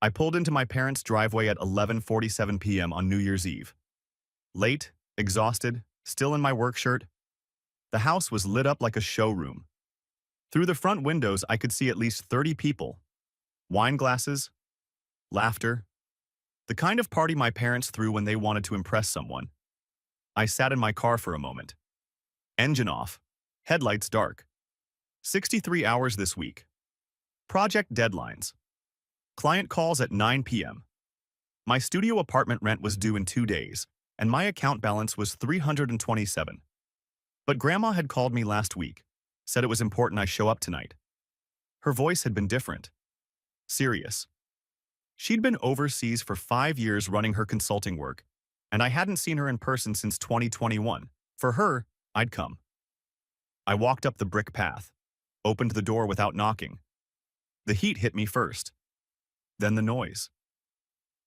I pulled into my parents' driveway at 11:47 p.m. on New Year's Eve. Late, exhausted, still in my work shirt. The house was lit up like a showroom. Through the front windows, I could see at least 30 people. Wine glasses, laughter. The kind of party my parents threw when they wanted to impress someone. I sat in my car for a moment. Engine off. Headlights dark. 63 hours this week. Project deadlines. Client calls at 9 p.m. My studio apartment rent was due in 2 days, and my account balance was $327. But Grandma had called me last week, said it was important I show up tonight. Her voice had been different. Serious. She'd been overseas for 5 years running her consulting work, and I hadn't seen her in person since 2021. For her, I'd come. I walked up the brick path, opened the door without knocking. The heat hit me first. Then the noise.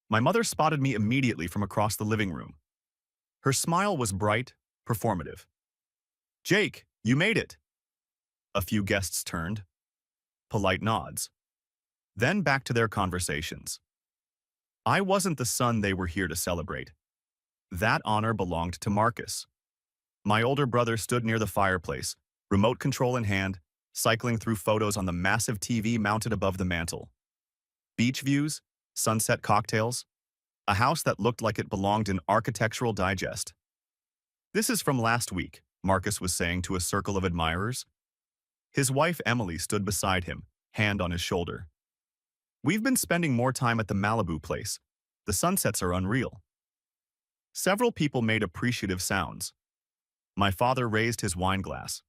My mother spotted me immediately from across the living room. Her smile was bright, performative. "Jake, you made it." A few guests turned. Polite nods. Then back to their conversations. I wasn't the son they were here to celebrate. That honor belonged to Marcus. My older brother stood near the fireplace, remote control in hand, cycling through photos on the massive TV mounted above the mantel. Beach views, sunset cocktails, a house that looked like it belonged in Architectural Digest. "This is from last week," Marcus was saying to a circle of admirers. His wife Emily stood beside him, hand on his shoulder. "We've been spending more time at the Malibu place. The sunsets are unreal." Several people made appreciative sounds. My father raised his wine glass.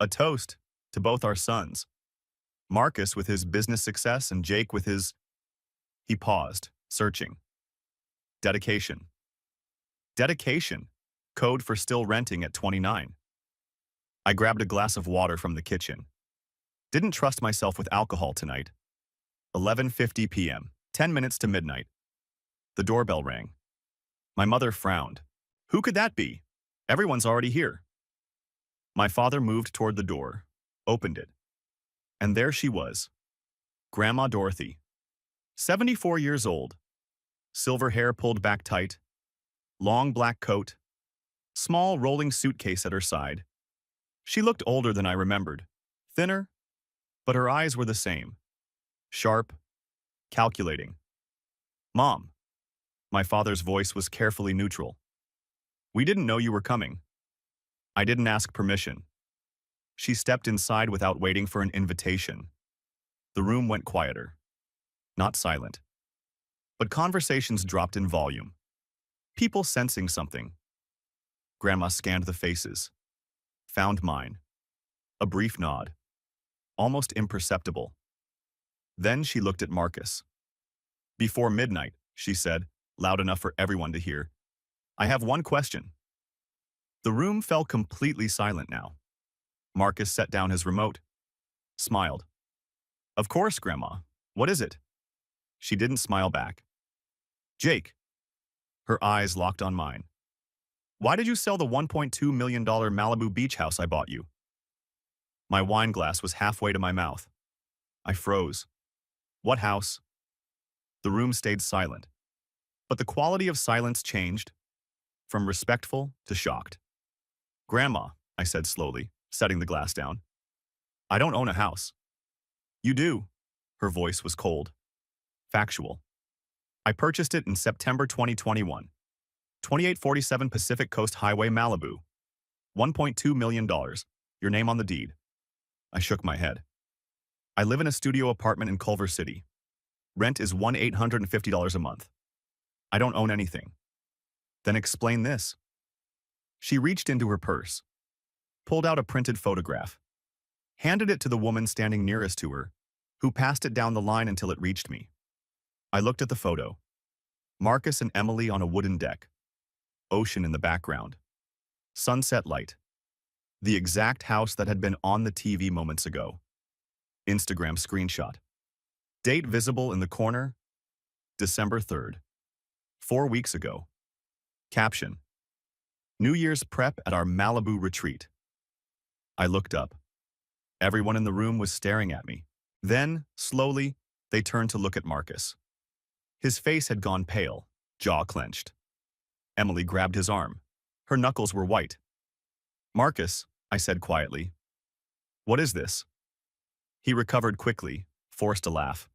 "A toast to both our sons. Marcus with his business success and Jake with his..." He paused, searching. "Dedication." Dedication, code for still renting at 29. I grabbed a glass of water from the kitchen. Didn't trust myself with alcohol tonight. 11:50 p.m., 10 minutes to midnight. The doorbell rang. My mother frowned. "Who could that be? Everyone's already here." My father moved toward the door, opened it. And there she was, Grandma Dorothy. 74 years old. Silver hair pulled back tight. Long black coat. Small rolling suitcase at her side. She looked older than I remembered. Thinner, but her eyes were the same. Sharp, calculating. "Mom." My father's voice was carefully neutral. "We didn't know you were coming." I didn't ask permission. She stepped inside without waiting for an invitation. The room went quieter. Not silent. But conversations dropped in volume. People sensing something. Grandma scanned the faces. Found mine. A brief nod. Almost imperceptible. Then she looked at Marcus. "Before midnight," she said, loud enough for everyone to hear, "I have one question." The room fell completely silent now. Marcus set down his remote. Smiled. "Of course, Grandma. What is it?" She didn't smile back. "Jake." Her eyes locked on mine. "Why did you sell the $1.2 million Malibu beach house I bought you?" My wine glass was halfway to my mouth. I froze. "What house?" The room stayed silent. But the quality of silence changed, from respectful to shocked. "Grandma," I said slowly, setting the glass down. "I don't own a house." "You do." Her voice was cold. Factual. "I purchased it in September 2021. 2847 Pacific Coast Highway, Malibu. $1.2 million. Your name on the deed." I shook my head. "I live in a studio apartment in Culver City. Rent is $1,850 a month. I don't own anything." "Then explain this." She reached into her purse, pulled out a printed photograph, handed it to the woman standing nearest to her, who passed it down the line until it reached me. I looked at the photo. Marcus and Emily on a wooden deck. Ocean in the background. Sunset light. The exact house that had been on the TV moments ago. Instagram screenshot. Date visible in the corner, December 3rd. 4 weeks ago. Caption. New Year's prep at our Malibu retreat. I looked up. Everyone in the room was staring at me. Then, slowly, they turned to look at Marcus. His face had gone pale, jaw clenched. Emily grabbed his arm. Her knuckles were white. "Marcus," I said quietly. "What is this?" He recovered quickly, forced a laugh.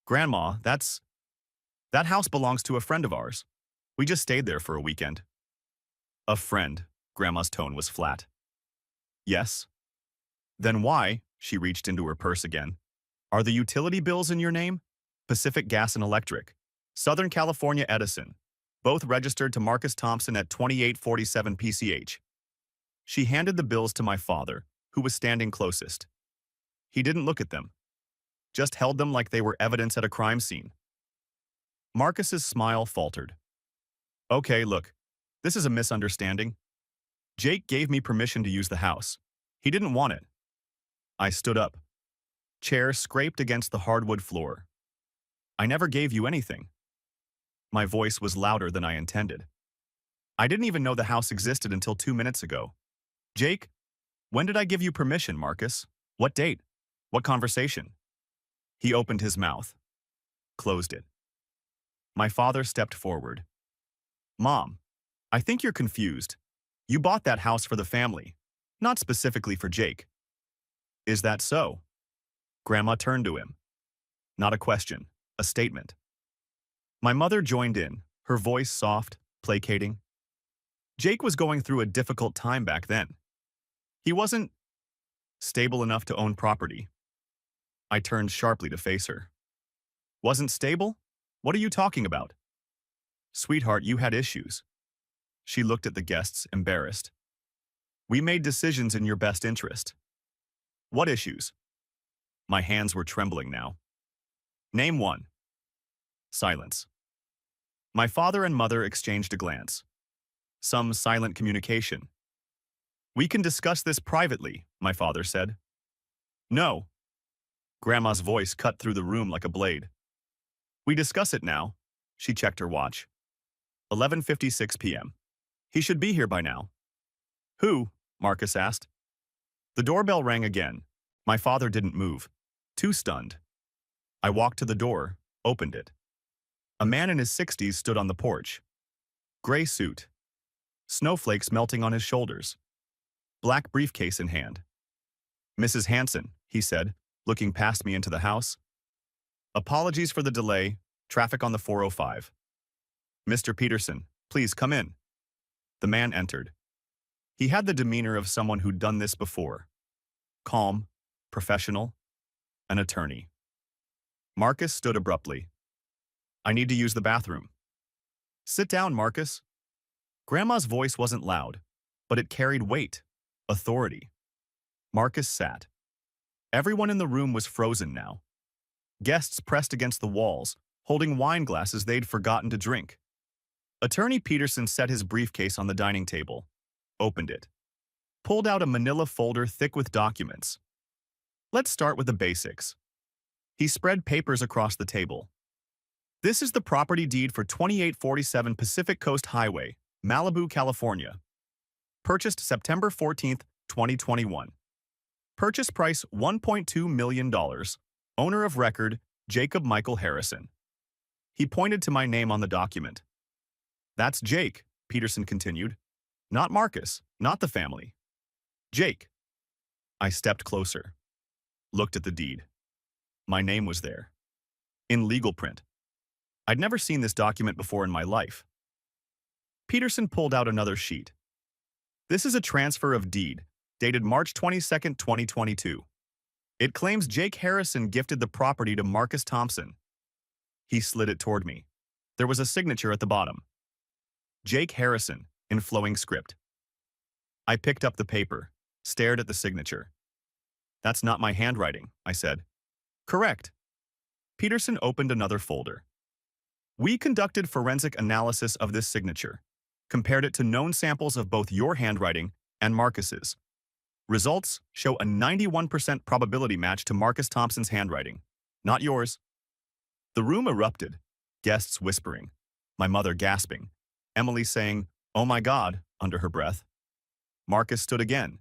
"Grandma, that house belongs to a friend of ours. We just stayed there for a weekend." "A friend," Grandma's tone was flat. "Yes." "Then why," she reached into her purse again, "are the utility bills in your name? Pacific Gas and Electric, Southern California Edison, both registered to Marcus Thompson at 2847 PCH. She handed the bills to my father, who was standing closest. He didn't look at them, just held them like they were evidence at a crime scene. Marcus's smile faltered. "Okay, look, this is a misunderstanding. Jake gave me permission to use the house. He didn't want it." I stood up. Chair scraped against the hardwood floor. "I never gave you anything." My voice was louder than I intended. "I didn't even know the house existed until 2 minutes ago. Jake, when did I give you permission, Marcus? What date? What conversation?" He opened his mouth, closed it. My father stepped forward. "Mom, I think you're confused. You bought that house for the family, not specifically for Jake." "Is that so?" Grandma turned to him. Not a question, a statement. My mother joined in, her voice soft, placating. "Jake was going through a difficult time back then. He wasn't stable enough to own property." I turned sharply to face her. "Wasn't stable? What are you talking about?" "Sweetheart, you had issues." She looked at the guests, embarrassed. "We made decisions in your best interest." "What issues?" My hands were trembling now. "Name one." Silence. My father and mother exchanged a glance. Some silent communication. "We can discuss this privately," my father said. "No." Grandma's voice cut through the room like a blade. "We discuss it now." She checked her watch. 11:56 p.m. "He should be here by now." "Who?" Marcus asked. The doorbell rang again. My father didn't move, too stunned. I walked to the door, opened it. A man in his 60s stood on the porch. Gray suit. Snowflakes melting on his shoulders. Black briefcase in hand. "Mrs. Hanson," he said, looking past me into the house. "Apologies for the delay. Traffic on the 405. Mr. Peterson, please come in." The man entered. He had the demeanor of someone who'd done this before. Calm, professional, an attorney. Marcus stood abruptly. "I need to use the bathroom." "Sit down, Marcus." Grandma's voice wasn't loud, but it carried weight, authority. Marcus sat. Everyone in the room was frozen now. Guests pressed against the walls, holding wine glasses they'd forgotten to drink. Attorney Peterson set his briefcase on the dining table, opened it, pulled out a manila folder thick with documents. "Let's start with the basics." He spread papers across the table. "This is the property deed for 2847 Pacific Coast Highway, Malibu, California. Purchased September 14th, 2021. Purchase price $1.2 million. Owner of record, Jacob Michael Harrison." He pointed to my name on the document. "That's Jake," Peterson continued. "Not Marcus, not the family. Jake." I stepped closer, looked at the deed. My name was there, in legal print. I'd never seen this document before in my life. Peterson pulled out another sheet. "This is a transfer of deed, dated March 22nd, 2022. It claims Jake Harrison gifted the property to Marcus Thompson." He slid it toward me. There was a signature at the bottom. "Jake Harrison," in flowing script. I picked up the paper, stared at the signature. "That's not my handwriting," I said. "Correct." Peterson opened another folder. "We conducted forensic analysis of this signature, compared it to known samples of both your handwriting and Marcus's. Results show a 91% probability match to Marcus Thompson's handwriting, not yours." The room erupted, guests whispering, my mother gasping, Emily saying, "Oh my God," under her breath. Marcus stood again.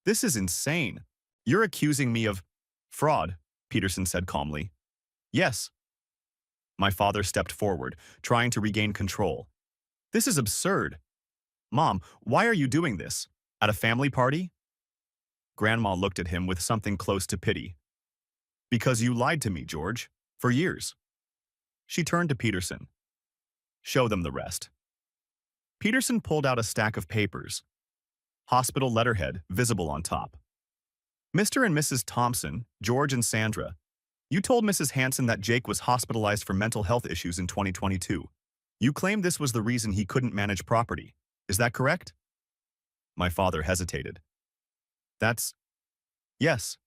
"This is insane. You're accusing me of fraud," Peterson said calmly. "Yes." My father stepped forward, trying to regain control. This is absurd. Mom, why are you doing this? At a family party? Grandma looked at him with something close to pity. Because you lied to me, George. For years. She turned to Peterson. Show them the rest. Peterson pulled out a stack of papers. Hospital letterhead visible on top. Mr. and Mrs. Thompson, George and Sandra, you told Mrs. Hanson that Jake was hospitalized for mental health issues in 2022. You claimed this was the reason he couldn't manage property. Is that correct? My father hesitated. Yes.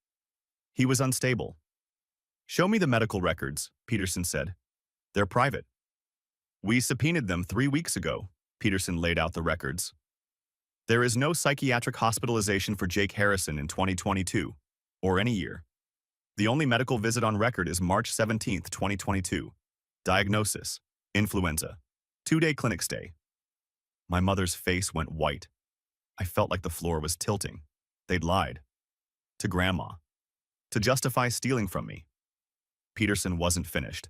He was unstable. Show me the medical records, Peterson said. They're private. We subpoenaed them 3 weeks ago, Peterson laid out the records. There is no psychiatric hospitalization for Jake Harrison in 2022, or any year. The only medical visit on record is March 17, 2022. Diagnosis: influenza. 2-day clinic stay. My mother's face went white. I felt like the floor was tilting. They'd lied. To Grandma. To justify stealing from me. Peterson wasn't finished.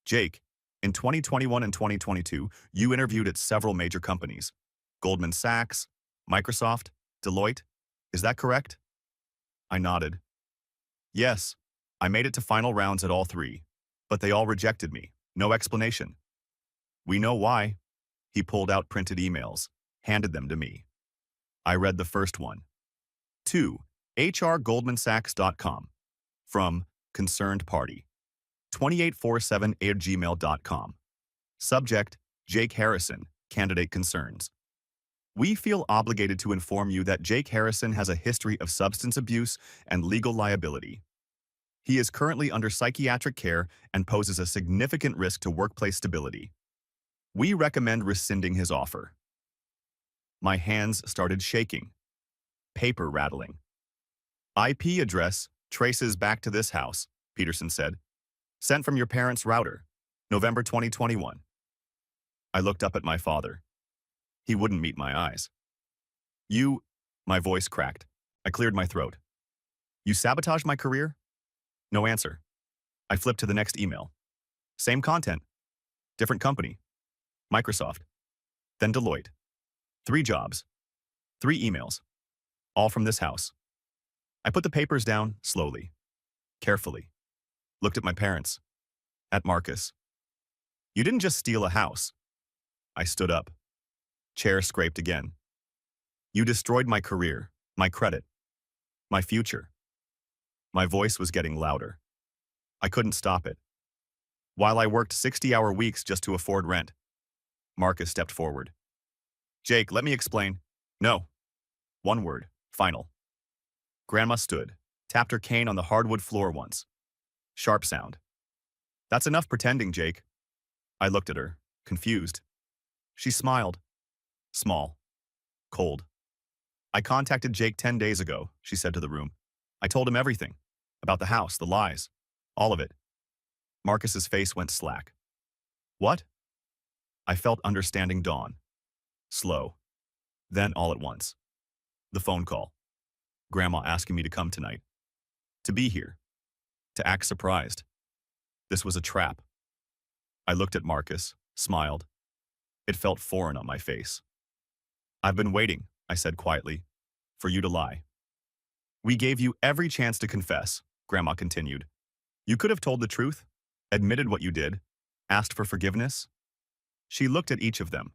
Jake, in 2021 and 2022, you interviewed at several major companies. Goldman Sachs, Microsoft, Deloitte. Is that correct? I nodded. Yes, I made it to final rounds at all 3, but they all rejected me. No explanation. We know why. He pulled out printed emails, handed them to me. I read the first one. To hrgoldmansachs.com. From concerned party. 2847@gmail.com. Subject: Jake Harrison, candidate concerns. We feel obligated to inform you that Jake Harrison has a history of substance abuse and legal liability. He is currently under psychiatric care and poses a significant risk to workplace stability. We recommend rescinding his offer. My hands started shaking. Paper rattling. IP address traces back to this house, Peterson said. Sent from your parents' router, November 2021. I looked up at my father. He wouldn't meet my eyes. My voice cracked. I cleared my throat. You sabotaged my career? No answer. I flipped to the next email. Same content. Different company. Microsoft. Then Deloitte. 3 jobs. 3 emails. All from this house. I put the papers down slowly, carefully. Looked at my parents. At Marcus. You didn't just steal a house. I stood up. Chair scraped again. You destroyed my career, my credit, my future. My voice was getting louder. I couldn't stop it. While I worked 60-hour weeks just to afford rent. Marcus stepped forward. Jake, let me explain. No. One word. Final. Grandma stood, tapped her cane on the hardwood floor once. Sharp sound. That's enough pretending, Jake. I looked at her, confused. She smiled. Small. Cold. I contacted Jake 10 days ago, she said to the room. I told him everything. About the house, the lies. All of it. Marcus's face went slack. What? I felt understanding dawn. Slow. Then all at once. The phone call. Grandma asking me to come tonight. To be here. To act surprised. This was a trap. I looked at Marcus, smiled. It felt foreign on my face. I've been waiting, I said quietly, for you to lie. We gave you every chance to confess, Grandma continued. You could have told the truth, admitted what you did, asked for forgiveness. She looked at each of them.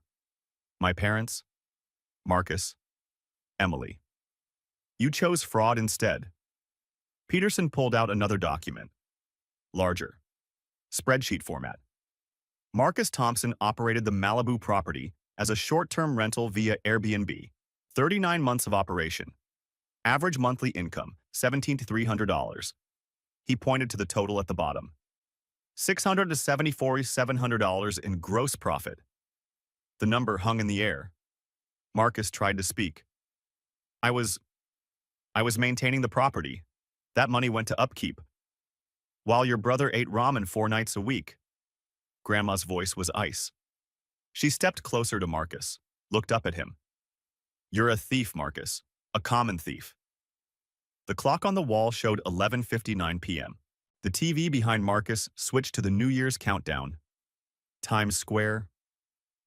My parents, Marcus, Emily. You chose fraud instead. Peterson pulled out another document. Larger. Spreadsheet format. Marcus Thompson operated the Malibu property as a short-term rental via Airbnb. 39 months of operation. Average monthly income, $1,700 to $300. He pointed to the total at the bottom. $600 to $7,400 in gross profit. The number hung in the air. Marcus tried to speak. I was maintaining the property. That money went to upkeep. While your brother ate ramen 4 nights a week. Grandma's voice was ice. She stepped closer to Marcus, looked up at him. You're a thief, Marcus. A common thief. The clock on the wall showed 11:59 p.m. The TV behind Marcus switched to the New Year's countdown. Times Square,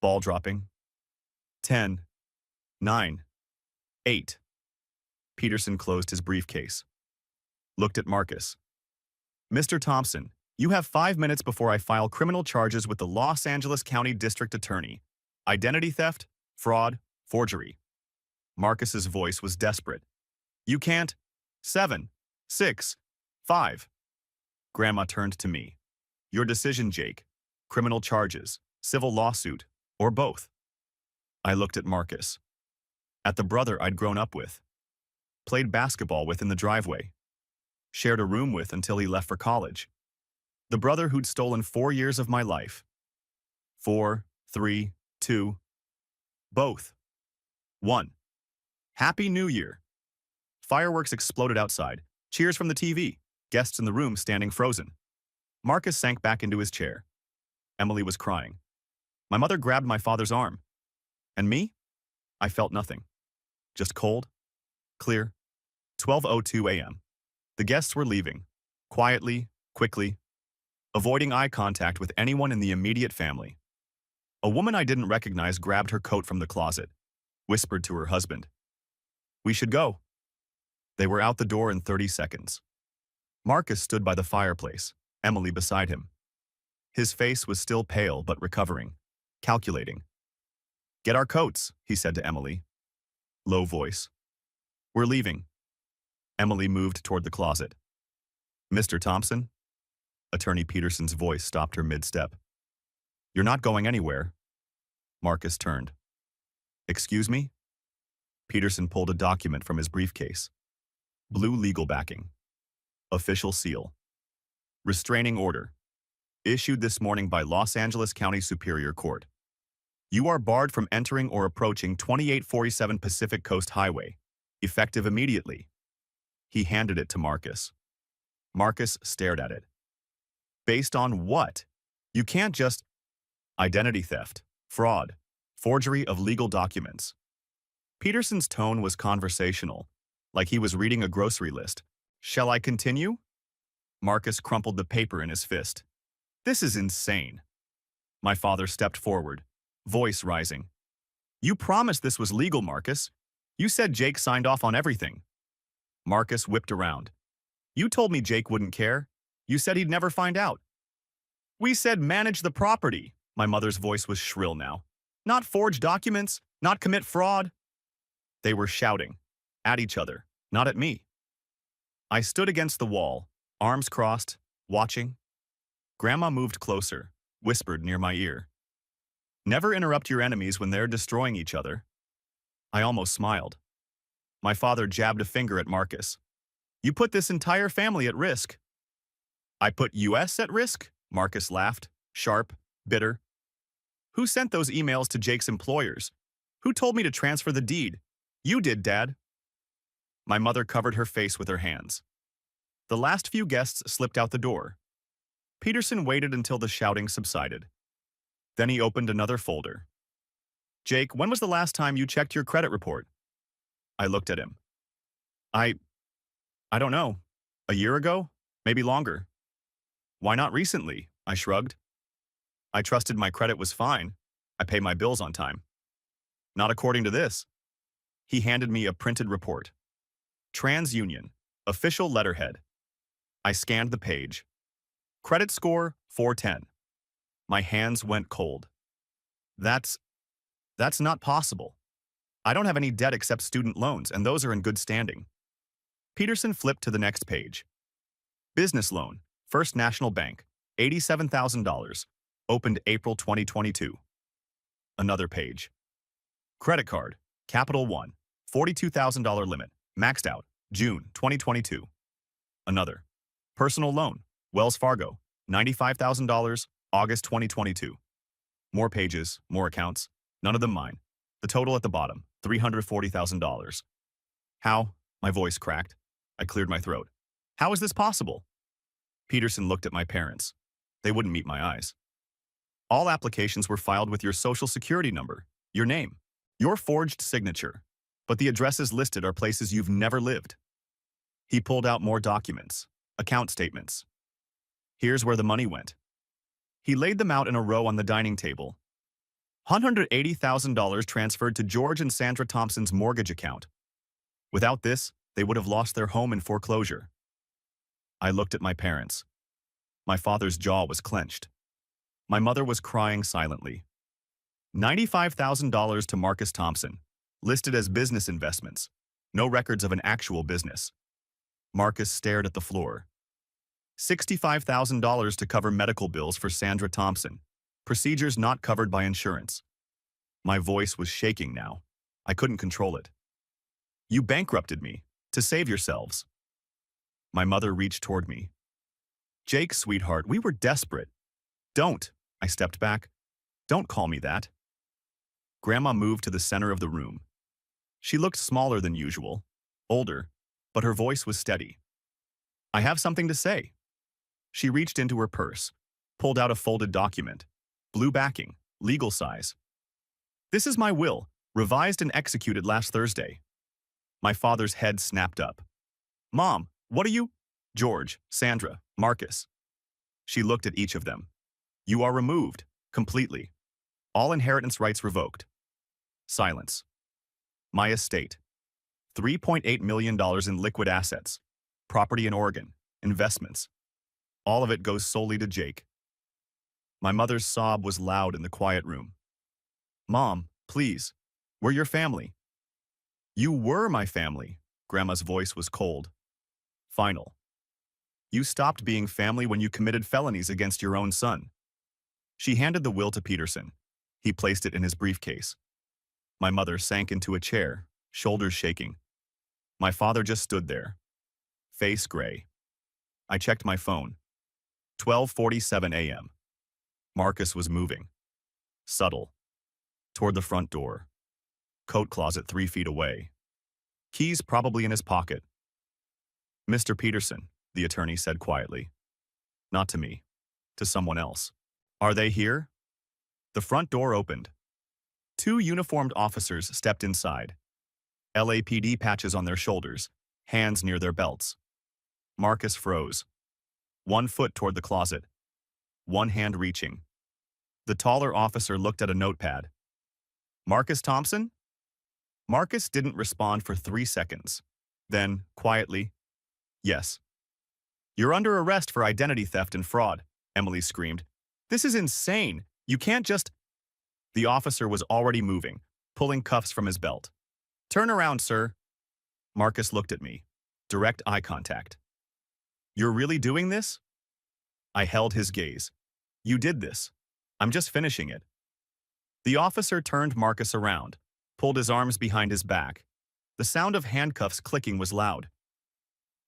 ball dropping. 10, 9, 8. Peterson closed his briefcase. Looked at Marcus. Mr. Thompson, you have 5 minutes before I file criminal charges with the Los Angeles County District Attorney. Identity theft, fraud, forgery. Marcus's voice was desperate. You can't. 7, 6, 5. Grandma turned to me. Your decision, Jake. Criminal charges, civil lawsuit, or both. I looked at Marcus. At the brother I'd grown up with. Played basketball with in the driveway. Shared a room with until he left for college. The brother who'd stolen 4 years of my life. 4, 3, 2. Both. 1. Happy New Year. Fireworks exploded outside. Cheers from the TV. Guests in the room standing frozen. Marcus sank back into his chair. Emily was crying. My mother grabbed my father's arm. And me? I felt nothing. Just cold, clear. 12:02 a.m. The guests were leaving. Quietly, quickly, avoiding eye contact with anyone in the immediate family. A woman I didn't recognize grabbed her coat from the closet, whispered to her husband. We should go. They were out the door in 30 seconds. Marcus stood by the fireplace, Emily beside him. His face was still pale but recovering, calculating. Get our coats, he said to Emily. Low voice. We're leaving. Emily moved toward the closet. Mr. Thompson? Attorney Peterson's voice stopped her mid-step. You're not going anywhere. Marcus turned. Excuse me? Peterson pulled a document from his briefcase. Blue legal backing. Official seal. Restraining order. Issued this morning by Los Angeles County Superior Court. You are barred from entering or approaching 2847 Pacific Coast Highway, effective immediately. He handed it to Marcus. Marcus stared at it. Based on what? You can't just... Identity theft, fraud, forgery of legal documents. Peterson's tone was conversational, like he was reading a grocery list. Shall I continue? Marcus crumpled the paper in his fist. This is insane. My father stepped forward, voice rising. You promised this was legal, Marcus. You said Jake signed off on everything. Marcus whipped around. You told me Jake wouldn't care. You said he'd never find out. We said manage the property. My mother's voice was shrill now. Not forge documents, not commit fraud. They were shouting. At each other, not at me. I stood against the wall, arms crossed, watching. Grandma moved closer, whispered near my ear. Never interrupt your enemies when they're destroying each other. I almost smiled. My father jabbed a finger at Marcus. You put this entire family at risk. I put us at risk? Marcus laughed, sharp, bitter. Who sent those emails to Jake's employers? Who told me to transfer the deed? You did, Dad. My mother covered her face with her hands. The last few guests slipped out the door. Peterson waited until the shouting subsided. Then he opened another folder. Jake, when was the last time you checked your credit report? I looked at him. I don't know. A year ago? Maybe longer. Why not recently? I shrugged. I trusted my credit was fine. I pay my bills on time. Not according to this. He handed me a printed report. TransUnion, official letterhead. I scanned the page. Credit score 410. My hands went cold. That's not possible. I don't have any debt except student loans, and those are in good standing. Peterson flipped to the next page. Business loan, First National Bank, $87,000, opened April 2022. Another page. Credit card, Capital One, $42,000 limit, maxed out, June 2022. Another. Personal loan, Wells Fargo, $95,000, August 2022. More pages, more accounts, none of them mine. The total at the bottom, $340,000. How? My voice cracked. I cleared my throat. How is this possible? Peterson looked at my parents. They wouldn't meet my eyes. All applications were filed with your social security number, your name, your forged signature, but the addresses listed are places you've never lived. He pulled out more documents, account statements, Here's where the money went. He laid them out in a row on the dining table. $180,000 transferred to George and Sandra Thompson's mortgage account. Without this, they would have lost their home in foreclosure. I looked at my parents. My father's jaw was clenched. My mother was crying silently. $95,000 to Marcus Thompson, listed as business investments. No records of an actual business. Marcus stared at the floor. $65,000 to cover medical bills for Sandra Thompson. Procedures not covered by insurance. My voice was shaking now. I couldn't control it. You bankrupted me. To save yourselves. My mother reached toward me. Jake, sweetheart, we were desperate. Don't. I stepped back. Don't call me that. Grandma moved to the center of the room. She looked smaller than usual, older, but her voice was steady. I have something to say. She reached into her purse, pulled out a folded document, blue backing, legal size. This is my will, revised and executed last Thursday. My father's head snapped up. Mom, what are you? George, Sandra, Marcus. She looked at each of them. You are removed, completely. All inheritance rights revoked. Silence. My estate. $3.8 million in liquid assets, property in Oregon, investments. All of it goes solely to Jake. My mother's sob was loud in the quiet room. Mom, please, we're your family. You were my family. Grandma's voice was cold. Final. You stopped being family when you committed felonies against your own son. She handed the will to Peterson. He placed it in his briefcase. My mother sank into a chair, shoulders shaking. My father just stood there, face gray. I checked my phone. 12:47 a.m. Marcus was moving. Subtle. Toward the front door. Coat closet 3 feet away. Keys probably in his pocket. Mr. Peterson, the attorney said quietly. Not to me. To someone else. Are they here? The front door opened. 2 uniformed officers stepped inside. LAPD patches on their shoulders, hands near their belts. Marcus froze. 1 foot toward the closet. 1 hand reaching. The taller officer looked at a notepad. Marcus Thompson? Marcus didn't respond for 3 seconds. Then, quietly, yes. You're under arrest for identity theft and fraud, Emily screamed. This is insane. You can't just... The officer was already moving, pulling cuffs from his belt. Turn around, sir. Marcus looked at me. Direct eye contact. You're really doing this? I held his gaze. You did this. I'm just finishing it. The officer turned Marcus around, pulled his arms behind his back. The sound of handcuffs clicking was loud.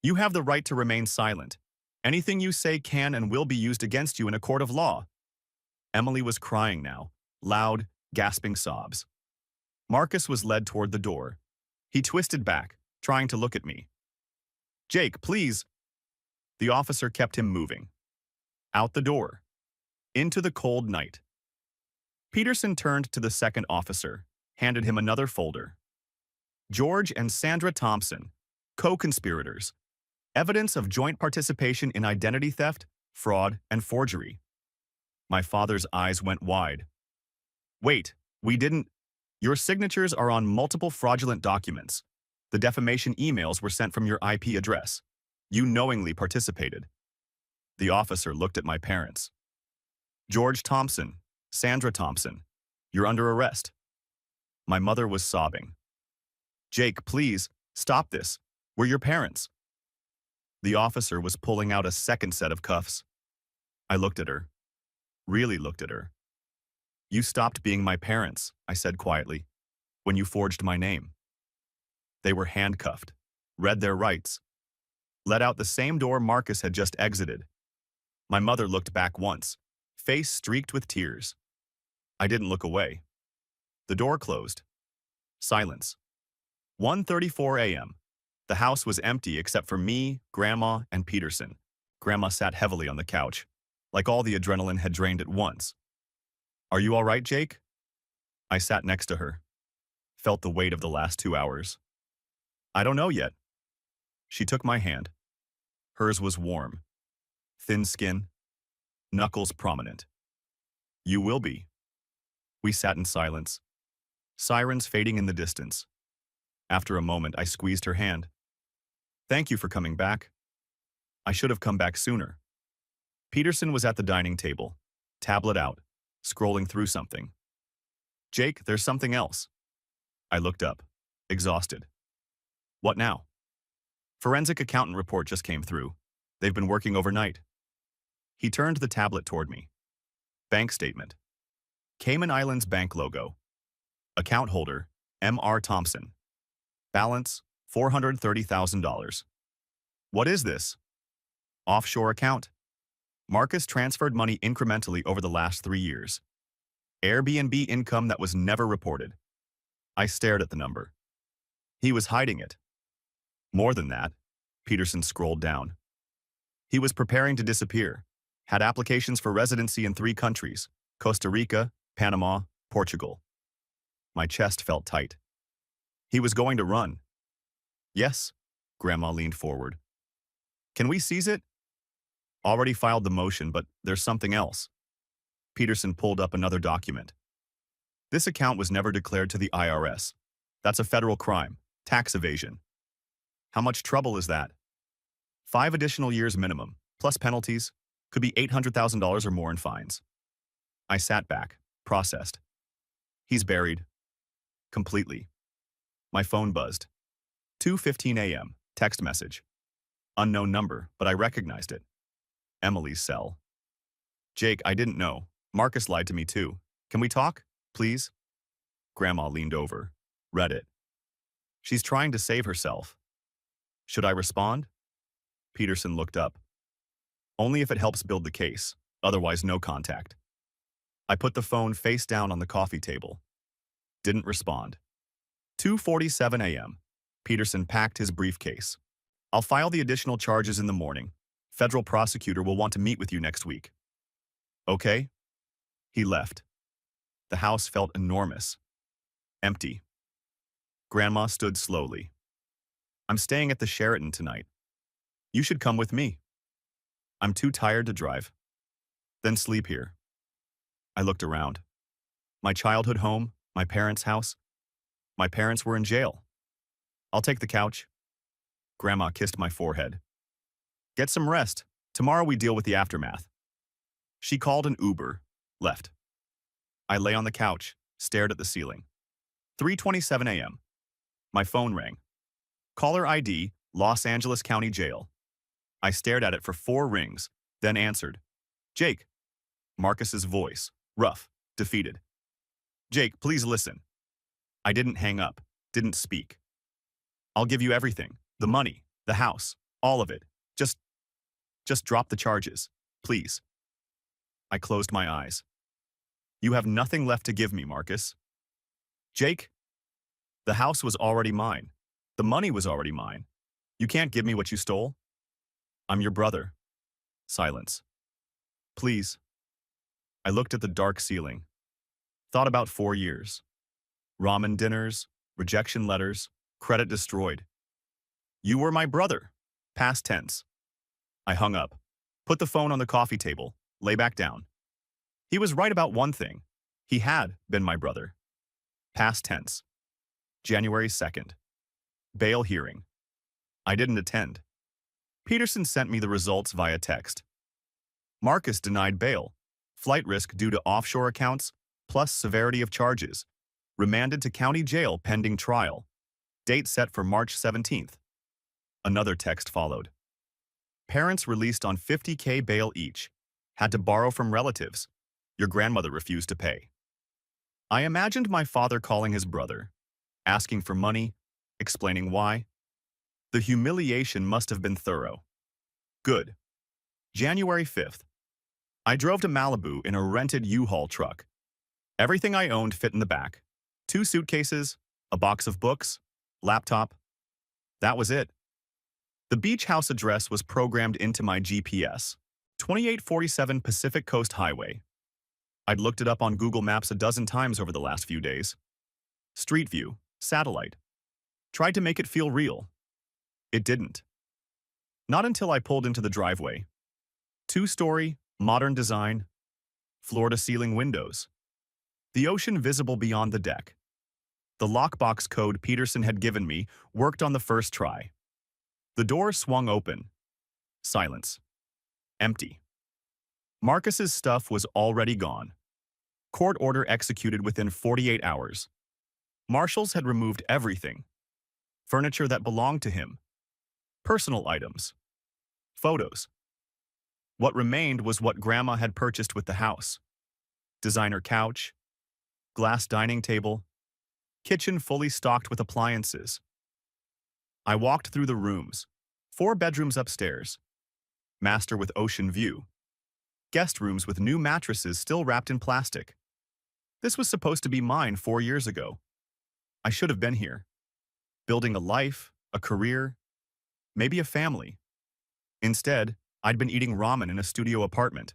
You have the right to remain silent. Anything you say can and will be used against you in a court of law. Emily was crying now, loud, gasping sobs. Marcus was led toward the door. He twisted back, trying to look at me. Jake, please. The officer kept him moving. Out the door. Into the cold night. Peterson turned to the second officer, handed him another folder. George and Sandra Thompson, co-conspirators. Evidence of joint participation in identity theft, fraud, and forgery. My father's eyes went wide. Wait, we didn't... Your signatures are on multiple fraudulent documents. The defamation emails were sent from your IP address. You knowingly participated. The officer looked at my parents. George Thompson, Sandra Thompson, you're under arrest. My mother was sobbing. Jake, please, stop this. We're your parents. The officer was pulling out a second set of cuffs. I looked at her. Really looked at her. You stopped being my parents, I said quietly, when you forged my name. They were handcuffed, read their rights, let out the same door Marcus had just exited. My mother looked back once, face streaked with tears. I didn't look away. The door closed. Silence. 1:34 a.m. The house was empty except for me, Grandma, and Peterson. Grandma sat heavily on the couch, like all the adrenaline had drained at once. Are you all right, Jake? I sat next to her. Felt the weight of the last 2 hours. I don't know yet. She took my hand. Hers was warm. Thin skin, knuckles prominent. You will be. We sat in silence, sirens fading in the distance. After a moment, I squeezed her hand. Thank you for coming back. I should have come back sooner. Peterson was at the dining table, tablet out, scrolling through something. Jake, there's something else. I looked up, exhausted. What now? Forensic accountant report just came through. They've been working overnight. He turned the tablet toward me. Bank statement. Cayman Islands bank logo. Account holder, M.R. Thompson. Balance, $430,000. What is this? Offshore account. Marcus transferred money incrementally over the last 3 years. Airbnb income that was never reported. I stared at the number. He was hiding it. More than that, Peterson scrolled down. He was preparing to disappear, had applications for residency in 3 countries, Costa Rica, Panama, Portugal. My chest felt tight. He was going to run. Yes, Grandma leaned forward. Can we seize it? Already filed the motion, but there's something else. Peterson pulled up another document. This account was never declared to the IRS. That's a federal crime, tax evasion. How much trouble is that? 5 additional years minimum, plus penalties, could be $800,000 or more in fines. I sat back, processed. He's buried. Completely. My phone buzzed. 2:15 a.m., text message. Unknown number, but I recognized it. Emily's cell. Jake, I didn't know. Marcus lied to me too. Can we talk, please? Grandma leaned over. Read it. She's trying to save herself. Should I respond? Peterson looked up. Only if it helps build the case, otherwise no contact. I put the phone face down on the coffee table. Didn't respond. 2:47 a.m. Peterson packed his briefcase. I'll file the additional charges in the morning. Federal prosecutor will want to meet with you next week. Okay? He left. The house felt enormous. Empty. Grandma stood slowly. I'm staying at the Sheraton tonight. You should come with me. I'm too tired to drive. Then sleep here. I looked around. My childhood home, my parents' house. My parents were in jail. I'll take the couch. Grandma kissed my forehead. Get some rest. Tomorrow we deal with the aftermath. She called an Uber, left. I lay on the couch, stared at the ceiling. 3:27 a.m. My phone rang. Caller ID, Los Angeles County Jail. I stared at it for 4 rings, then answered. Jake. Marcus's voice, rough, defeated. Jake, please listen. I didn't hang up, didn't speak. I'll give you everything, the money, the house, all of it. Just drop the charges, please. I closed my eyes. You have nothing left to give me, Marcus. Jake, the house was already mine. The money was already mine. You can't give me what you stole. I'm your brother. Silence. Please. I looked at the dark ceiling. Thought about 4 years. Ramen dinners, rejection letters, credit destroyed. You were my brother. Past tense. I hung up, put the phone on the coffee table, lay back down. He was right about one thing. He had been my brother. Past tense. January 2nd. Bail hearing. I didn't attend. Peterson sent me the results via text. Marcus denied bail. Flight risk due to offshore accounts, plus severity of charges. Remanded to county jail pending trial. Date set for March 17th. Another text followed. Parents released on $50,000 bail each. Had to borrow from relatives. Your grandmother refused to pay. I imagined my father calling his brother, asking for money, explaining why. The humiliation must have been thorough. Good. January 5th. I drove to Malibu in a rented U-Haul truck. Everything I owned fit in the back. 2 suitcases, a box of books, laptop. That was it. The beach house address was programmed into my GPS, 2847 Pacific Coast Highway. I'd looked it up on Google Maps a dozen times over the last few days. Street view, satellite. Tried to make it feel real. It didn't. Not until I pulled into the driveway. 2-story, Modern design, floor-to-ceiling windows, the ocean visible beyond the deck. The lockbox code Peterson had given me worked on the first try. The door swung open. Silence. Empty. Marcus's stuff was already gone. Court order executed within 48 hours. Marshals had removed everything. Furniture that belonged to him. Personal items. Photos. What remained was what Grandma had purchased with the house. Designer couch, glass dining table, kitchen fully stocked with appliances. I walked through the rooms. 4 bedrooms upstairs. Master with ocean view. Guest rooms with new mattresses still wrapped in plastic. This was supposed to be mine 4 years ago. I should have been here. Building a life, a career, maybe a family. Instead, I'd been eating ramen in a studio apartment,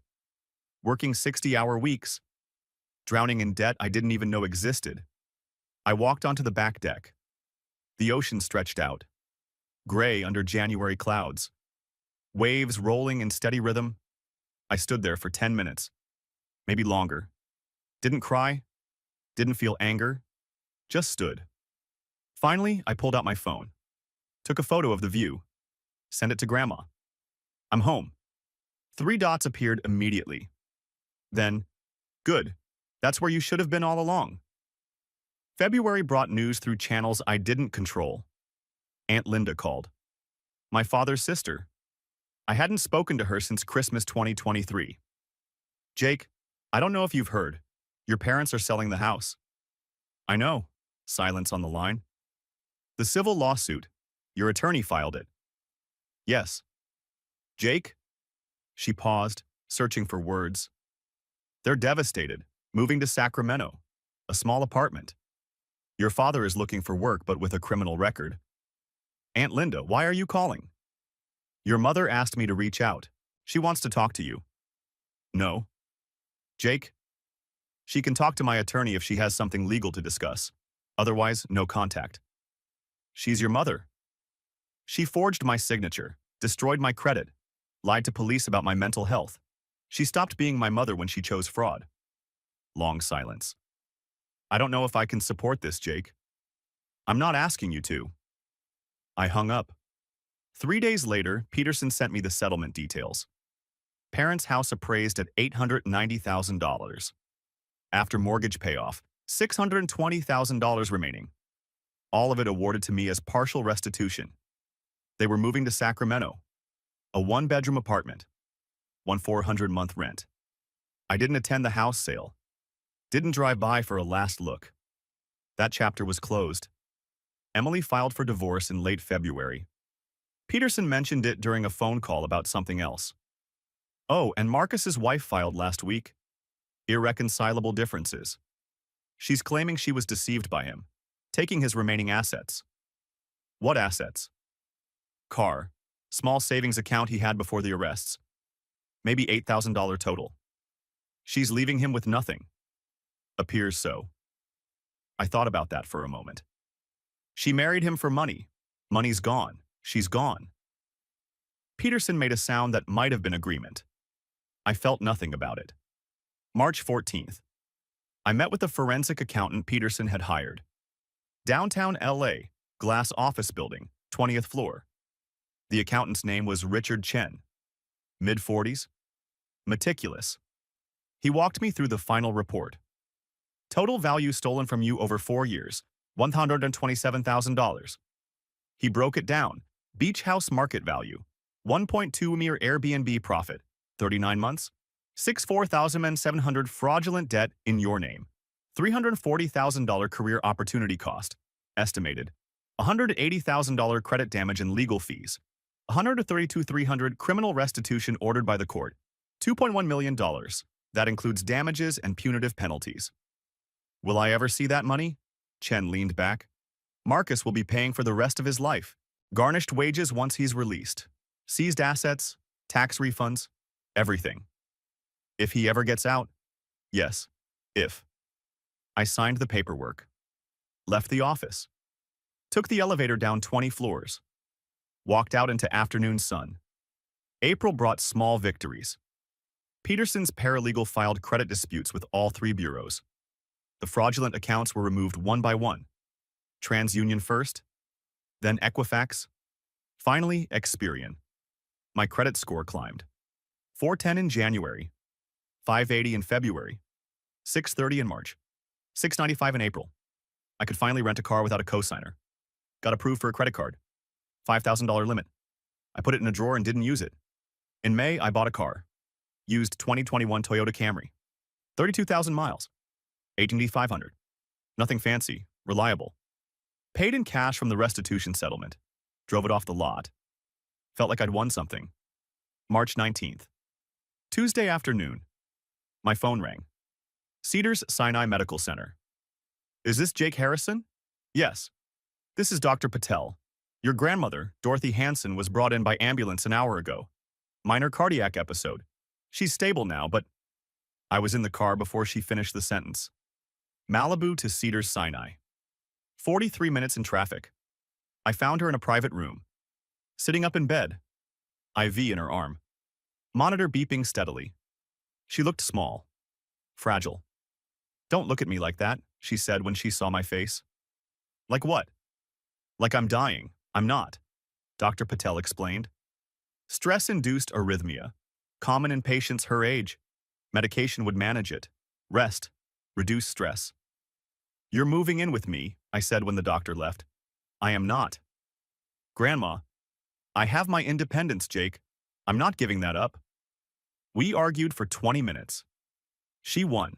working 60-hour weeks, drowning in debt I didn't even know existed. I walked onto the back deck. The ocean stretched out, gray under January clouds. Waves rolling in steady rhythm. I stood there for 10 minutes, maybe longer. Didn't cry, didn't feel anger, just stood. Finally, I pulled out my phone, took a photo of the view, sent it to Grandma. I'm home. 3 dots appeared immediately. Then, good, that's where you should have been all along. February brought news through channels I didn't control. Aunt Linda called. My father's sister. I hadn't spoken to her since Christmas 2023. Jake, I don't know if you've heard. Your parents are selling the house. I know. Silence on the line. The civil lawsuit. Your attorney filed it. Yes. Jake? She paused, searching for words. They're devastated, moving to Sacramento, a small apartment. Your father is looking for work but with a criminal record. Aunt Linda, why are you calling? Your mother asked me to reach out. She wants to talk to you. No. Jake? She can talk to my attorney if she has something legal to discuss. Otherwise, no contact. She's your mother. She forged my signature, destroyed my credit, lied to police about my mental health. She stopped being my mother when she chose fraud. Long silence. I don't know if I can support this, Jake. I'm not asking you to. I hung up. 3 days later, Peterson sent me the settlement details. Parents' house appraised at $890,000. After mortgage payoff, $620,000 remaining. All of it awarded to me as partial restitution. They were moving to Sacramento. A 1-bedroom apartment. 1,400-month rent. I didn't attend the house sale. Didn't drive by for a last look. That chapter was closed. Emily filed for divorce in late February. Peterson mentioned it during a phone call about something else. Oh, and Marcus's wife filed last week. Irreconcilable differences. She's claiming she was deceived by him, taking his remaining assets. What assets? Car, small savings account he had before the arrests. Maybe $8,000 total. She's leaving him with nothing. Appears so. I thought about that for a moment. She married him for money. Money's gone. She's gone. Peterson made a sound that might have been agreement. I felt nothing about it. March 14th. I met with the forensic accountant Peterson had hired. Downtown LA, glass office building, 20th floor. The accountant's name was Richard Chen. Mid-40s. Meticulous. He walked me through the final report. Total value stolen from you over 4 years, $127,000. He broke it down. Beach house market value, 1.2 mere Airbnb profit, 39 months, $64,700 fraudulent debt in your name, $340,000 career opportunity cost, estimated, $180,000 credit damage and legal fees, $132,300 criminal restitution ordered by the court, $2.1 million. That includes damages and punitive penalties. Will I ever see that money? Chen leaned back. Marcus will be paying for the rest of his life. Garnished wages once he's released. Seized assets, tax refunds, everything. If he ever gets out? Yes, if. I signed the paperwork. Left the office. Took the elevator down 20 floors. Walked out into afternoon sun. April brought small victories. Peterson's paralegal filed credit disputes with all three bureaus. The fraudulent accounts were removed one by one. TransUnion first, then Equifax, finally Experian. My credit score climbed. 410 in January, 580 in February, 630 in March, 695 in April. I could finally rent a car without a cosigner. Got approved for a credit card. $5,000 limit. I put it in a drawer and didn't use it. In May, I bought a car. Used 2021 Toyota Camry. 32,000 miles. 18,500. Nothing fancy. Reliable. Paid in cash from the restitution settlement. Drove it off the lot. Felt like I'd won something. March 19th. Tuesday afternoon. My phone rang. Cedars Sinai Medical Center. Is this Jake Harrison? Yes. This is Dr. Patel. Your grandmother, Dorothy Hanson, was brought in by ambulance an hour ago. Minor cardiac episode. She's stable now, but I was in the car before she finished the sentence. Malibu to Cedars Sinai. 43 minutes in traffic. I found her in a private room. Sitting up in bed. IV in her arm. Monitor beeping steadily. She looked small. Fragile. Don't look at me like that, she said when she saw my face. Like what? Like I'm dying. I'm not, Dr. Patel explained. Stress-induced arrhythmia. Common in patients her age. Medication would manage it. Rest. Reduce stress. You're moving in with me, I said when the doctor left. I am not. Grandma, I have my independence, Jake. I'm not giving that up. We argued for 20 minutes. She won.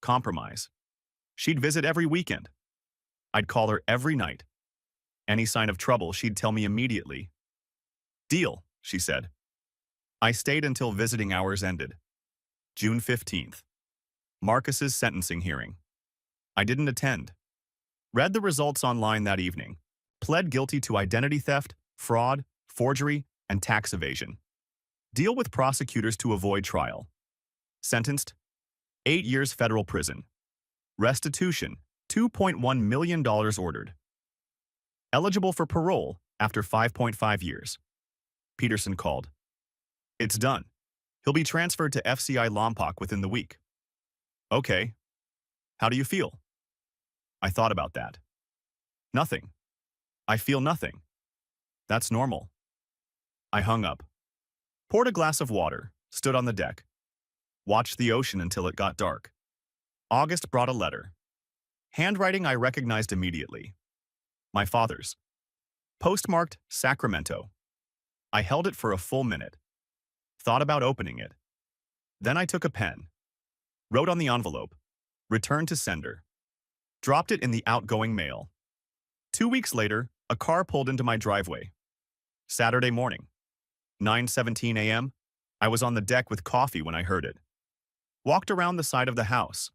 Compromise. She'd visit every weekend. I'd call her every night. Any sign of trouble, she'd tell me immediately. Deal, she said. I stayed until visiting hours ended. June 15th. Marcus's sentencing hearing. I didn't attend. Read the results online that evening. Pled guilty to identity theft, fraud, forgery, and tax evasion. Deal with prosecutors to avoid trial. Sentenced, 8 years federal prison. Restitution, $2.1 million ordered. Eligible for parole after 5.5 years. Peterson called. It's done. He'll be transferred to FCI Lompoc within the week. Okay. How do you feel? I thought about that. Nothing. I feel nothing. That's normal. I hung up. Poured a glass of water, stood on the deck. Watched the ocean until it got dark. August brought a letter. Handwriting I recognized immediately. My father's. Postmarked Sacramento. I held it for a full minute. Thought about opening it. Then I took a pen. Wrote on the envelope. Returned to sender. Dropped it in the outgoing mail. 2 weeks later, a car pulled into my driveway. Saturday morning. 9:17 a.m. I was on the deck with coffee when I heard it. Walked around the side of the house.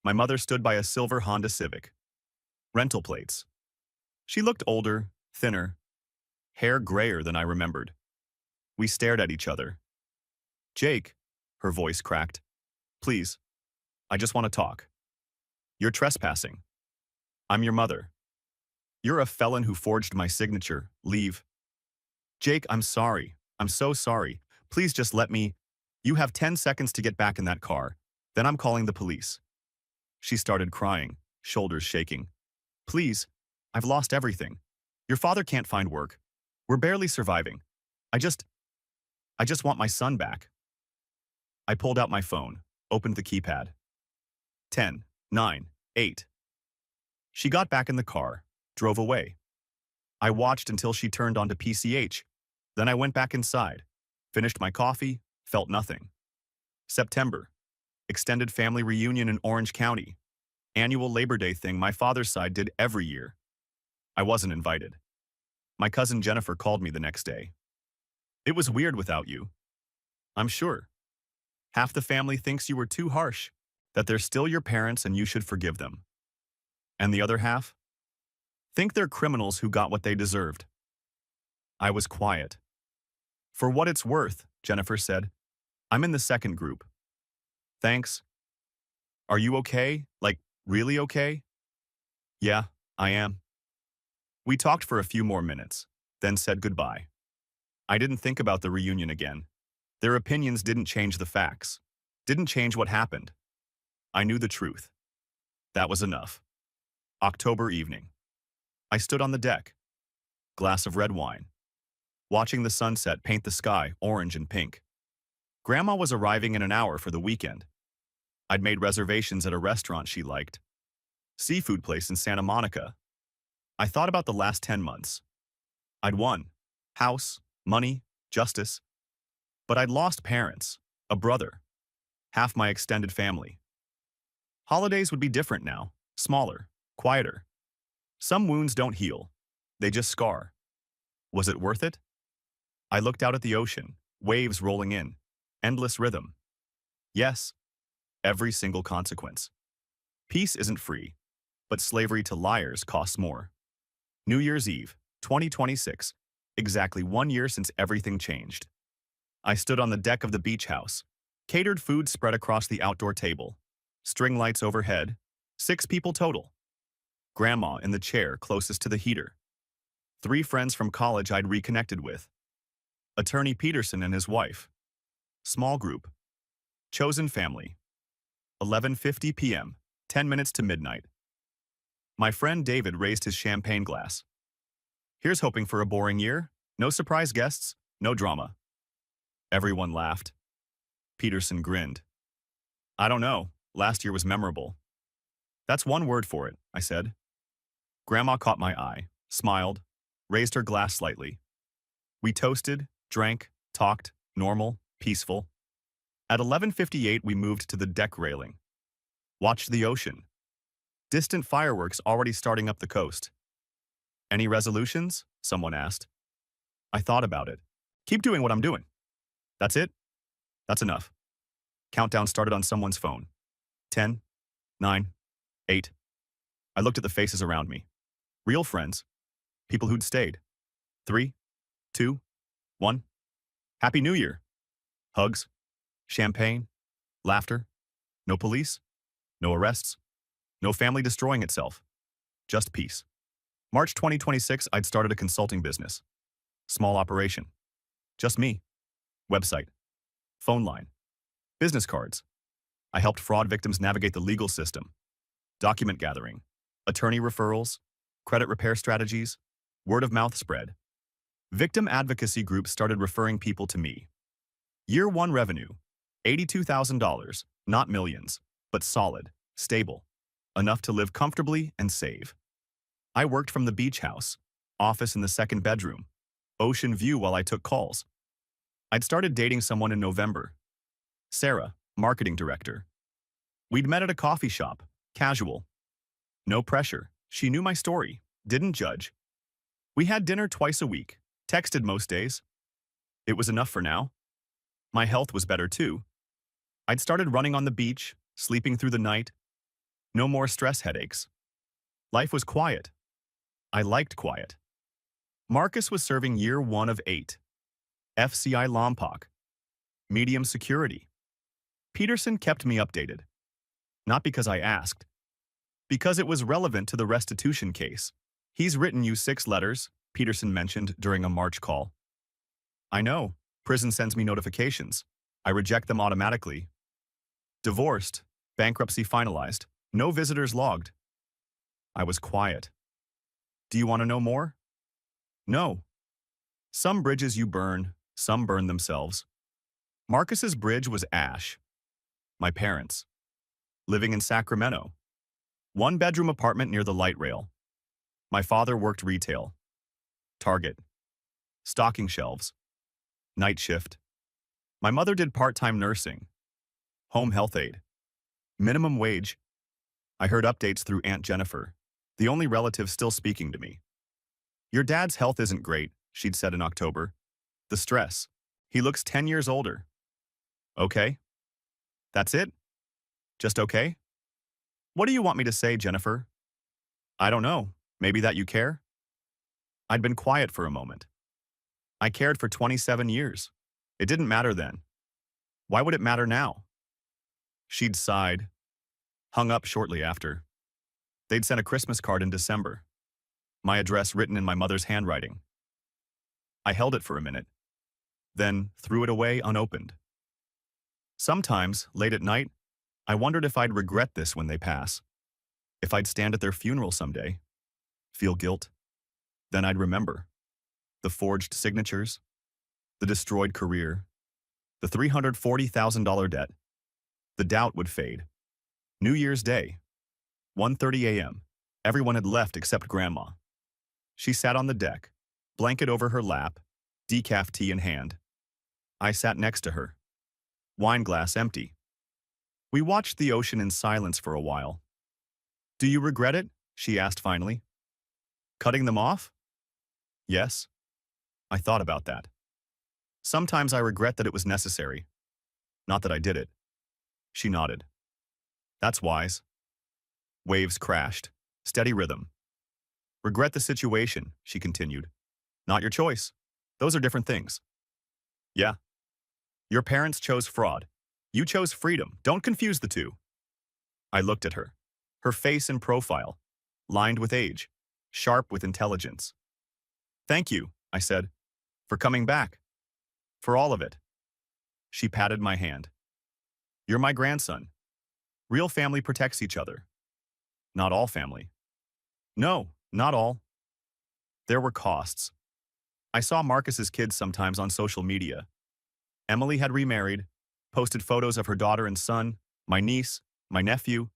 My mother stood by a silver Honda Civic. Rental plates. She looked older, thinner, hair grayer than I remembered. We stared at each other. Jake, her voice cracked. Please, I just want to talk. You're trespassing. I'm your mother. You're a felon who forged my signature. Leave. Jake, I'm sorry. I'm so sorry. Please just let me. You have 10 seconds to get back in that car. Then I'm calling the police. She started crying, shoulders shaking. Please, I've lost everything. Your father can't find work. We're barely surviving. I just want my son back. I pulled out my phone, opened the keypad. 10, 9, 8. She got back in the car, drove away. I watched until she turned onto PCH. Then I went back inside, finished my coffee, felt nothing. September. Extended family reunion in Orange County. Annual Labor Day thing my father's side did every year. I wasn't invited. My cousin Jennifer called me the next day. It was weird without you. I'm sure. Half the family thinks you were too harsh, that they're still your parents and you should forgive them. And the other half? Think they're criminals who got what they deserved. I was quiet. For what it's worth, Jennifer said, I'm in the second group. Thanks. Are you okay? Like, really okay? Yeah, I am. We talked for a few more minutes, then said goodbye. I didn't think about the reunion again. Their opinions didn't change the facts, didn't change what happened. I knew the truth. That was enough. October evening. I stood on the deck, glass of red wine, watching the sunset paint the sky orange and pink. Grandma was arriving in an hour for the weekend. I'd made reservations at a restaurant she liked, seafood place in Santa Monica. I thought about the last 10 months. I'd won. House, money, justice. But I'd lost parents, a brother, half my extended family. Holidays would be different now, smaller, quieter. Some wounds don't heal. They just scar. Was it worth it? I looked out at the ocean, waves rolling in, endless rhythm. Yes, every single consequence. Peace isn't free, but slavery to liars costs more. New Year's Eve, 2026, exactly 1 year since everything changed. I stood on the deck of the beach house, catered food spread across the outdoor table, string lights overhead, 6 people total. Grandma in the chair closest to the heater. 3 friends from college I'd reconnected with. Attorney Peterson and his wife. Small group. Chosen family. 11:50 p.m., 10 minutes to midnight. My friend David raised his champagne glass. Here's hoping for a boring year. No surprise guests, no drama. Everyone laughed. Peterson grinned. I don't know, last year was memorable. That's one word for it, I said. Grandma caught my eye, smiled, raised her glass slightly. We toasted, drank, talked, normal, peaceful. At 11:58 we moved to the deck railing. Watched the ocean. Distant fireworks already starting up the coast. Any resolutions? Someone asked. I thought about it. Keep doing what I'm doing. That's it? That's enough. Countdown started on someone's phone. 10, 9, 8. I looked at the faces around me. Real friends. People who'd stayed. 3, 2, 1. Happy New Year. Hugs. Champagne. Laughter. No police. No arrests. No family destroying itself. Just peace. March 2026, I'd started a consulting business. Small operation. Just me. Website. Phone line. Business cards. I helped fraud victims navigate the legal system. Document gathering. Attorney referrals. Credit repair strategies. Word of mouth spread. Victim advocacy groups started referring people to me. Year 1 revenue. $82,000. Not millions, but solid, stable. Enough to live comfortably and save. I worked from the beach house, office in the second bedroom, ocean view while I took calls. I'd started dating someone in November. Sarah, marketing director. We'd met at a coffee shop, casual. No pressure. She knew my story, didn't judge. We had dinner twice a week, texted most days. It was enough for now. My health was better too. I'd started running on the beach, sleeping through the night. No more stress headaches. Life was quiet. I liked quiet. Marcus was serving year 1 of 8. FCI Lompoc. Medium security. Peterson kept me updated. Not because I asked. Because it was relevant to the restitution case. He's written you 6 letters, Peterson mentioned during a March call. I know. Prison sends me notifications. I reject them automatically. Divorced. Bankruptcy finalized. No visitors logged. I was quiet. Do you want to know more? No. Some bridges you burn, some burn themselves. Marcus's bridge was ash. My parents. Living in Sacramento. 1-bedroom apartment near the light rail. My father worked retail. Target. Stocking shelves. Night shift. My mother did part-time nursing. Home health aide. Minimum wage. I heard updates through Aunt Jennifer, the only relative still speaking to me. Your dad's health isn't great, she'd said in October. The stress. He looks 10 years older. Okay. That's it? Just okay? What do you want me to say, Jennifer? I don't know. Maybe that you care? I'd been quiet for a moment. I cared for 27 years. It didn't matter then. Why would it matter now? She'd sighed. Hung up shortly after. They'd sent a Christmas card in December. My address written in my mother's handwriting. I held it for a minute. then threw it away unopened. Sometimes, late at night, I wondered if I'd regret this when they pass, if I'd stand at their funeral someday, feel guilt. Then I'd remember the forged signatures, the destroyed career, the $340,000 debt. The doubt would fade. New Year's Day, 1:30 a.m. Everyone had left except Grandma. She sat on the deck, blanket over her lap, decaf tea in hand. I sat next to her, wine glass empty. We watched the ocean in silence for a while. "Do you regret it?" she asked finally. "Cutting them off?" "Yes." I thought about that. Sometimes I regret that it was necessary. Not that I did it. She nodded. "That's wise." Waves crashed. Steady rhythm. "Regret the situation," she continued. "Not your choice. Those are different things." "Yeah. Your parents chose fraud. You chose freedom. Don't confuse the two." I looked at her. Her face in profile, lined with age, sharp with intelligence. "Thank you," I said, "for coming back. For all of it." She patted my hand. "You're my grandson. Real family protects each other. Not all family." "No, not all." There were costs. I saw Marcus's kids sometimes on social media. Emily had remarried, posted photos of her daughter and son, my niece, my nephew,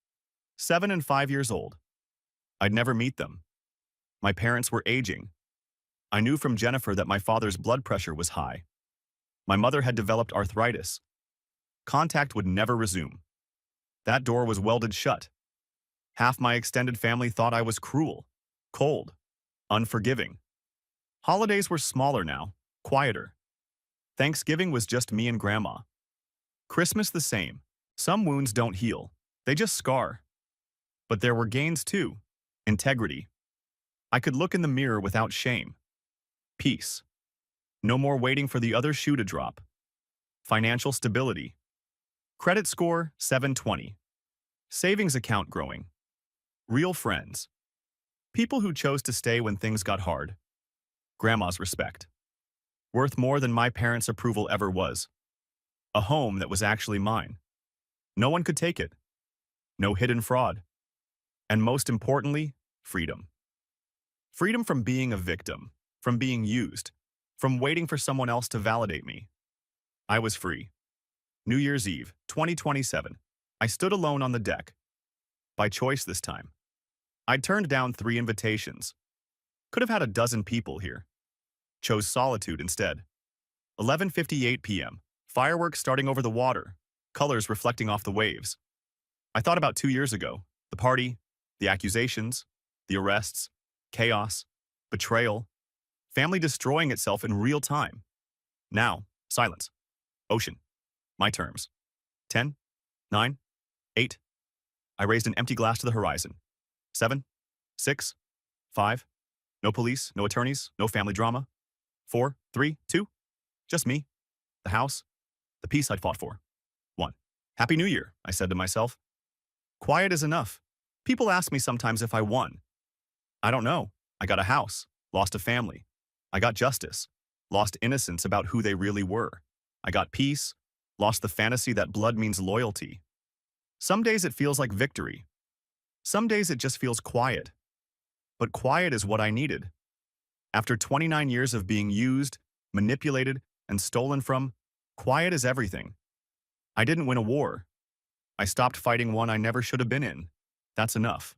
7 and 5 years old. I'd never meet them. My parents were aging. I knew from Jennifer that my father's blood pressure was high. My mother had developed arthritis. Contact would never resume. That door was welded shut. Half my extended family thought I was cruel, cold, unforgiving. Holidays were smaller now, quieter. Thanksgiving was just me and Grandma. Christmas the same. Some wounds don't heal. They just scar. But there were gains too. Integrity. I could look in the mirror without shame. Peace. No more waiting for the other shoe to drop. Financial stability. Credit score 720. Savings account growing. Real friends. People who chose to stay when things got hard. Grandma's respect. Worth more than my parents' approval ever was. A home that was actually mine. No one could take it. No hidden fraud. And most importantly, freedom. Freedom from being a victim, from being used, from waiting for someone else to validate me. I was free. New Year's Eve, 2027. I stood alone on the deck. By choice this time. I'd turned down 3 invitations. Could have had a dozen people here. Chose solitude instead. 11:58 p.m. Fireworks starting over the water, colors reflecting off the waves. I thought about 2 years ago. The party, the accusations, the arrests, chaos, betrayal, family destroying itself in real time. Now, silence. Ocean. My terms. 10, 9, 8. I raised an empty glass to the horizon. 7, 6, 5. No police, no attorneys, no family drama. 4, 3, 2. Just me. The house. The peace I'd fought for. 1. Happy New Year, I said to myself. Quiet is enough. People ask me sometimes if I won. I don't know. I got a house, lost a family. I got justice, lost innocence about who they really were. I got peace, lost the fantasy that blood means loyalty. Some days it feels like victory. Some days it just feels quiet. But quiet is what I needed. After 29 years of being used, manipulated, and stolen from, quiet is everything. I didn't win a war. I stopped fighting one I never should have been in. That's enough.